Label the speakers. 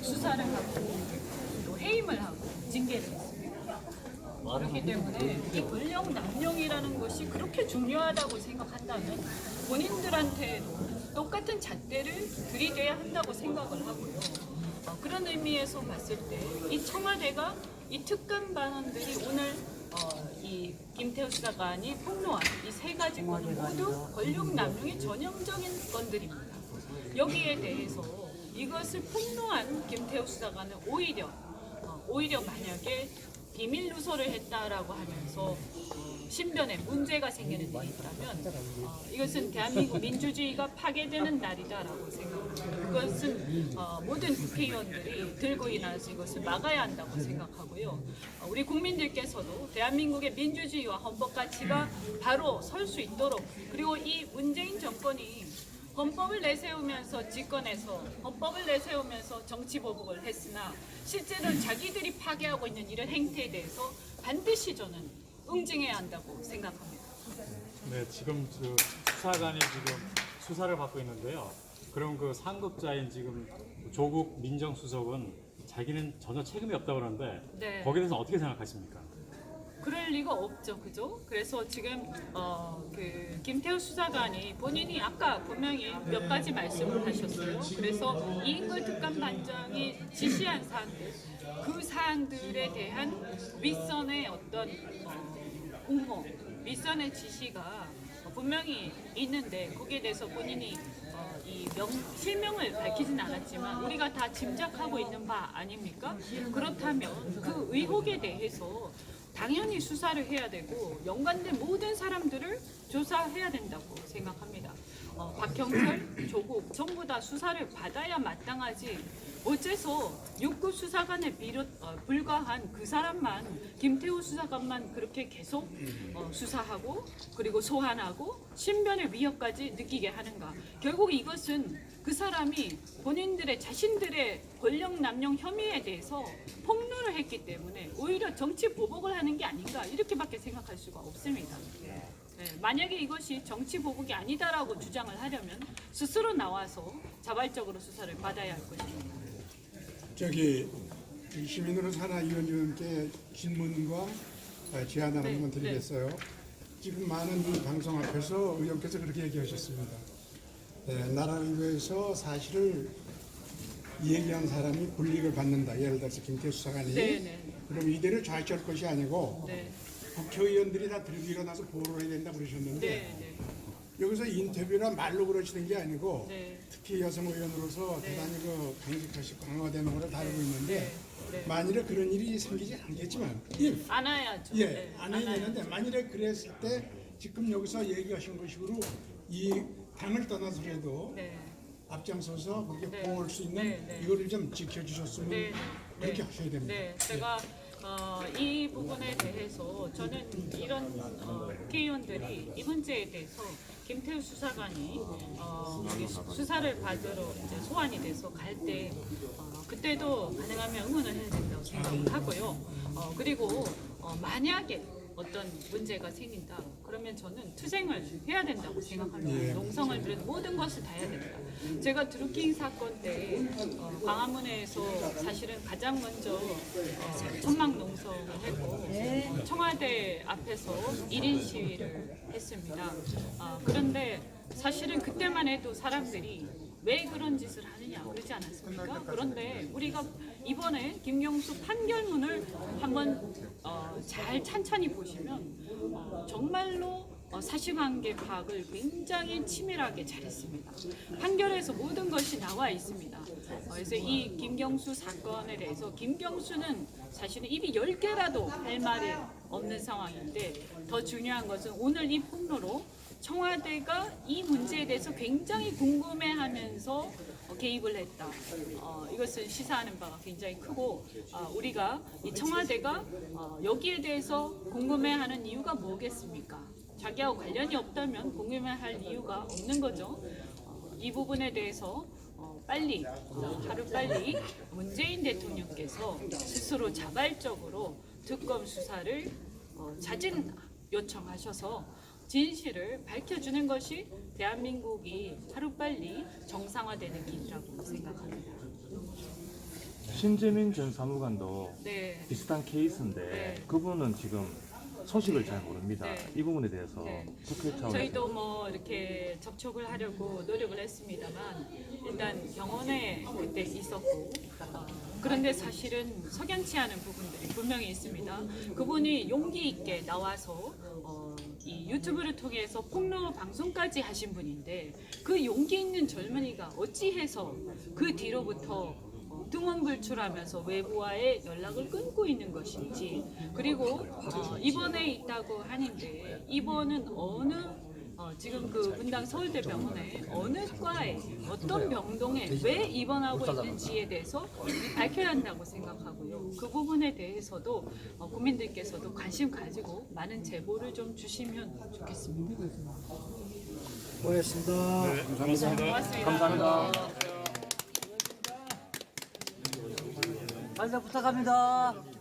Speaker 1: 수사를 하고 또 해임을 하고 징계를 했습니다. 그렇기 때문에 이 권력 남용이라는 것이 그렇게 중요하다고 생각한다면 본인들한테도 똑같은 잣대를 들이대야 한다고 생각을 하고요. 그런 의미에서 봤을 때 이 청와대가 이 특감 반원들이 오늘 이 김태우 수사관이 폭로한 이 세 가지 건은 모두 권력 남용의 전형적인 건들입니다. 여기에 대해서 이것을 폭로한 김태우 수사관은 오히려 만약에 비밀 누설을 했다라고 하면서 신변에 문제가 생기는 일이 있다면 이것은 대한민국 민주주의가 파괴되는 날이다라고 생각합니다. 그것은 모든 국회의원들이 들고 일어나서 이것을 막아야 한다고 생각하고요. 우리 국민들께서도 대한민국의 민주주의와 헌법 가치가 바로 설 수 있도록, 그리고 이 문재인 정권이 헌법을 내세우면서 집권해서 헌법을 내세우면서 정치 보복을 했으나 실제로는 자기들이 파괴하고 있는 이런 행태에 대해서 반드시 저는 응징해야 한다고 생각합니다.
Speaker 2: 네, 지금 수사관이 지금 수사를 받고 있는데요. 그럼 그 상급자인 지금 조국 민정수석은 자기는 전혀 책임이 없다고 그러는데
Speaker 1: 네.
Speaker 2: 거기에 대해서 어떻게 생각하십니까?
Speaker 1: 그럴 리가 없죠, 그죠? 그래서 지금 그 김태우 수사관이 본인이 아까 분명히 몇 가지 말씀을 하셨어요. 그래서 이인걸 특감반장이 지시한 사항들, 그 사항들에 대한 윗선의 어떤 공모, 윗선의 지시가 분명히 있는데 거기에 대해서 본인이 실명을 밝히진 않았지만 우리가 다 짐작하고 있는 바 아닙니까? 그렇다면 그 의혹에 대해서 당연히 수사를 해야 되고 연관된 모든 사람들을 조사해야 된다고 생각합니다. 박형철, 조국 전부 다 수사를 받아야 마땅하지 어째서 6급 수사관에 불과한 그 사람만, 김태우 수사관만 그렇게 계속 수사하고 그리고 소환하고 신변의 위협까지 느끼게 하는가. 결국 이것은 그 사람이 본인들의 자신들의 권력 남용 혐의에 대해서 폭로를 했기 때문에 오히려 정치 보복을 하는 게 아닌가 이렇게밖에 생각할 수가 없습니다. 네, 만약에 이것이 정치 보복이 아니다라고 주장을 하려면 스스로 나와서 자발적으로 수사를 받아야 할 것입니다.
Speaker 3: 시민으로 사나 위원님께 질문과 제안을 한번 드리겠어요. 지금 많은 방송 앞에서 의원께서 그렇게 얘기하셨습니다. 나라를 위해서 사실을 얘기한 사람이 불이익을 받는다. 예를 들어서 김태우 수사관이. 그럼 이대로 좌절할 것이 아니고 국회의원들이 다 들고 일어나서 보호를 해야 된다 그러셨는데 여기서 인터뷰나 말로 그러시는 게 아니고 특히 여성 의원으로서 대단히 강직하시고 강화되는 것을 다루고 있는데 만일에 그런 일이 생기지 않겠지만
Speaker 1: 안 해야죠.
Speaker 3: 안 해야 되는데 만일에 그랬을 때 지금 여기서 얘기하신 것식으로 이 당을 떠나서라도 앞장서서 그렇게 보호할 수 있는 이거를 좀 지켜주셨으면 그렇게 하셔야 됩니다.
Speaker 1: 제가 이 부분에 대해서 저는 이런 국회의원들이 이 문제에 대해서 김태우 수사관이 수사를 받으러 이제 소환이 돼서 갈 때 그때도 가능하면 응원을 해야 된다고 생각을 하고요. 그리고 만약에 어떤 문제가 생긴다 그러면 저는 투쟁을 해야 된다고 생각합니다. 농성을 비롯 모든 것을 다 해야 된다. 제가 드루킹 사건 때 광화문에서 사실은 가장 먼저 천막 농성을 했고 청와대 앞에서 1인 시위를 했습니다. 그런데 사실은 그때만 해도 사람들이 왜 그런 짓을 하느냐 그러지 않았습니까? 그런데 우리가 이번에 김경수 판결문을 한번 잘 찬찬히 보시면 정말로 사실관계 파악을 굉장히 치밀하게 잘했습니다. 판결에서 모든 것이 나와 있습니다. 그래서 이 김경수 사건에 대해서 김경수는 사실은 입이 10개라도 할 말이 없는 상황인데 더 중요한 것은 오늘 이 폭로로 청와대가 이 문제에 대해서 굉장히 궁금해하면서 개입을 했다. 이것은 시사하는 바가 굉장히 크고 우리가 이 청와대가 여기에 대해서 궁금해하는 이유가 뭐겠습니까? 자기하고 관련이 없다면 궁금해할 이유가 없는 거죠. 이 부분에 대해서 하루빨리 문재인 대통령께서 스스로 자발적으로 특검 수사를 자진 요청하셔서 진실을 밝혀주는 것이 대한민국이 하루빨리 정상화되는 길이라고 생각합니다.
Speaker 4: 신재민 전 사무관도
Speaker 1: 네.
Speaker 4: 비슷한 케이스인데
Speaker 1: 네.
Speaker 4: 그분은 지금 소식을 잘 모릅니다.
Speaker 1: 네.
Speaker 4: 이 부분에 대해서
Speaker 1: 네.
Speaker 4: 국회 차원에서
Speaker 1: 저희도 뭐 이렇게 접촉을 하려고 노력을 했습니다만 일단 병원에 그때 있었고 그런데 사실은 석연치 않은 부분들이 분명히 있습니다. 그분이 용기 있게 나와서 이 유튜브를 통해서 폭로 방송까지 하신 분인데 그 용기 있는 젊은이가 어찌해서 그 뒤로부터 등원불출하면서 외부와의 연락을 끊고 있는 것인지 그리고 입원해 있다고 하는데 입원은 어느 지금 그 분당 서울대병원에 어느 과에 어떤 병동에 왜 입원하고 있는지에 대해서 밝혀야 한다고 생각하고요. 그 부분에 대해서도 국민들께서도 관심 가지고 많은 제보를 좀 주시면 좋겠습니다.
Speaker 5: 고맙습니다.
Speaker 2: 네, 고맙습니다.
Speaker 1: 고맙습니다.
Speaker 5: 반사 부탁합니다.